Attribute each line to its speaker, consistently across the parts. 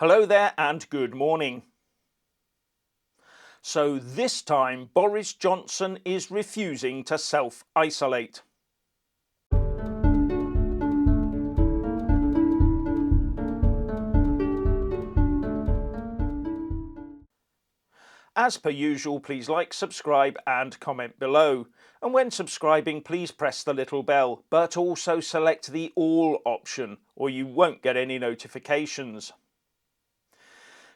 Speaker 1: Hello there and good morning. So this time Boris Johnson is refusing to self-isolate. As per usual, please like, subscribe and comment below. And when subscribing, please press the little bell, but also select the all option or you won't get any notifications.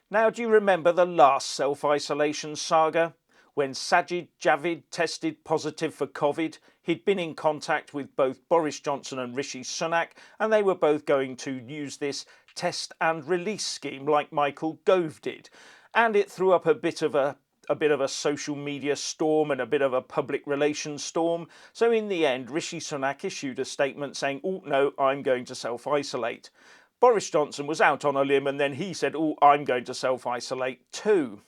Speaker 1: Now, do you remember the last self-isolation saga? When Sajid Javid tested positive for COVID, he'd been in contact with both Boris Johnson and Rishi Sunak, and they were both going to use this test and release scheme like Michael Gove did. And it threw up a bit of a social media storm and a bit of a public relations storm. So in the end, Rishi Sunak issued a statement saying, "Oh no, I'm going to self-isolate." Boris Johnson was out on a limb and then he said, "Oh, I'm going to self-isolate too."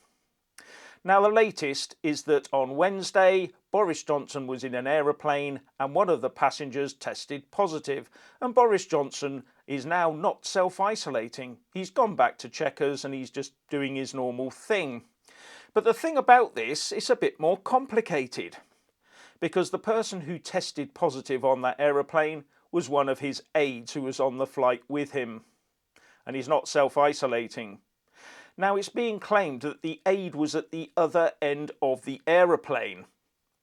Speaker 1: Now the latest is that on Wednesday, Boris Johnson was in an aeroplane and one of the passengers tested positive, and Boris Johnson is now not self-isolating. He's gone back to Chequers and he's just doing his normal thing. But the thing about this is a bit more complicated, because the person who tested positive on that aeroplane was one of his aides who was on the flight with him, and he's not self-isolating. Now it's being claimed that the aide was at the other end of the aeroplane,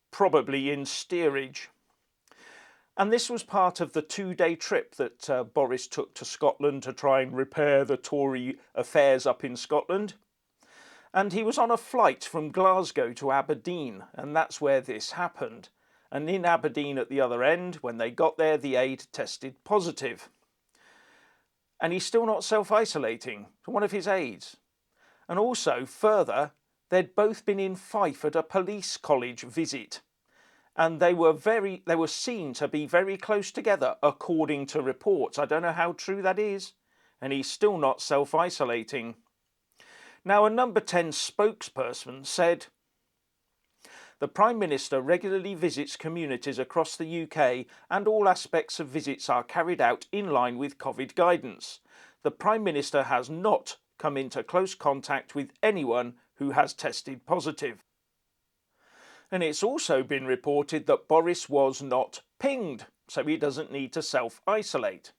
Speaker 1: probably in steerage. And this was part of the 2-day trip that Boris took to Scotland to try and repair the Tory affairs up in Scotland. And he was on a flight from Glasgow to Aberdeen, and that's where this happened. And in Aberdeen at the other end, when they got there, the aide tested positive. And he's still not self-isolating, one of his aides. And also, further, they'd both been in Fife at a police college visit. And they were seen to be very close together, according to reports. I don't know how true that is. And he's still not self-isolating. Now, a Number 10 spokesperson said, "The Prime Minister regularly visits communities across the UK and all aspects of visits are carried out in line with COVID guidance. The Prime Minister has not come into close contact with anyone who has tested positive." And it's also been reported that Boris was not pinged, so he doesn't need to self-isolate.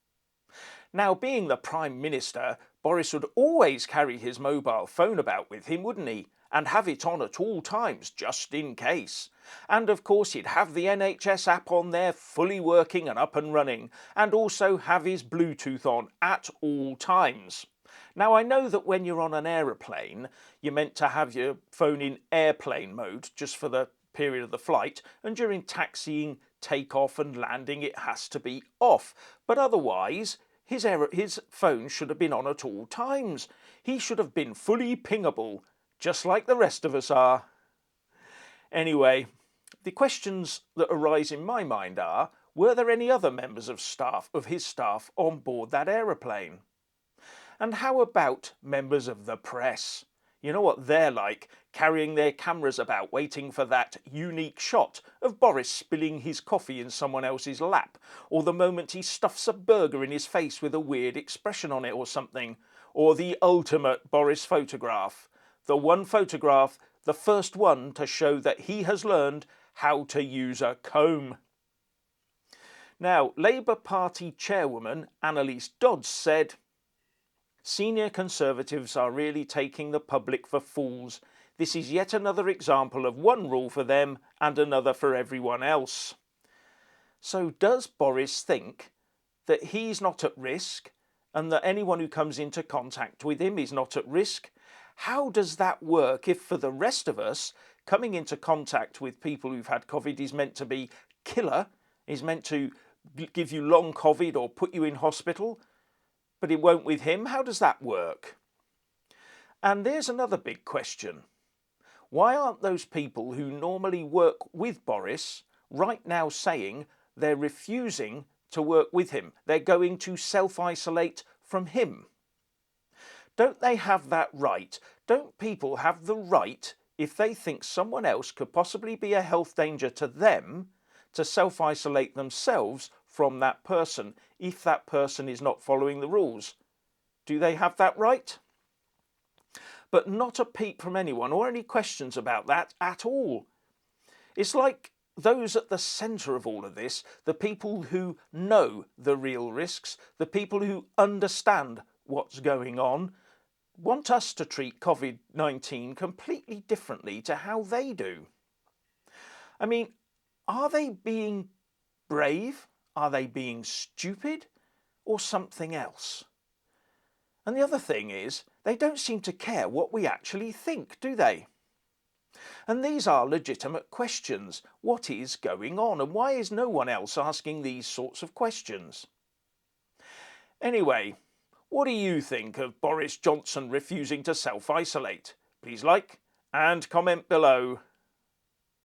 Speaker 1: Now, being the Prime Minister, Boris would always carry his mobile phone about with him, wouldn't he? And have it on at all times, just in case. And of course he'd have the NHS app on there, fully working and up and running, and also have his Bluetooth on at all times. Now, I know that when you're on an aeroplane, you're meant to have your phone in airplane mode just for the period of the flight, and during taxiing, takeoff and landing it has to be off. But otherwise, his phone should have been on at all times. He should have been fully pingable, just like the rest of us are. Anyway, the questions that arise in my mind are, were there any other members of his staff on board that aeroplane? And how about members of the press? You know what they're like, carrying their cameras about waiting for that unique shot of Boris spilling his coffee in someone else's lap, or the moment he stuffs a burger in his face with a weird expression on it or something, or the ultimate Boris photograph. The one photograph, the first one to show that he has learned how to use a comb. Now, Labour Party chairwoman Annalise Dodds said, "Senior Conservatives are really taking the public for fools. This is yet another example of one rule for them and another for everyone else." So does Boris think that he's not at risk and that anyone who comes into contact with him is not at risk? How does that work if for the rest of us, coming into contact with people who've had COVID is meant to be killer, is meant to give you long COVID or put you in hospital, but it won't with him? How does that work? And there's another big question. Why aren't those people who normally work with Boris right now saying they're refusing to work with him? They're going to self-isolate from him. Don't they have that right? Don't people have the right, if they think someone else could possibly be a health danger to them, to self-isolate themselves from that person if that person is not following the rules? Do they have that right? but not a peep from anyone or any questions about that at all. It's like those at the centre of all of this, the people who know the real risks, the people who understand what's going on, want us to treat COVID-19 completely differently to how they do. I mean, are they being brave? Are they being stupid? Or something else? And the other thing is, they don't seem to care what we actually think, do they? And these are legitimate questions. What is going on, and why is no one else asking these sorts of questions? Anyway, what do you think of Boris Johnson refusing to self-isolate? Please like and comment below.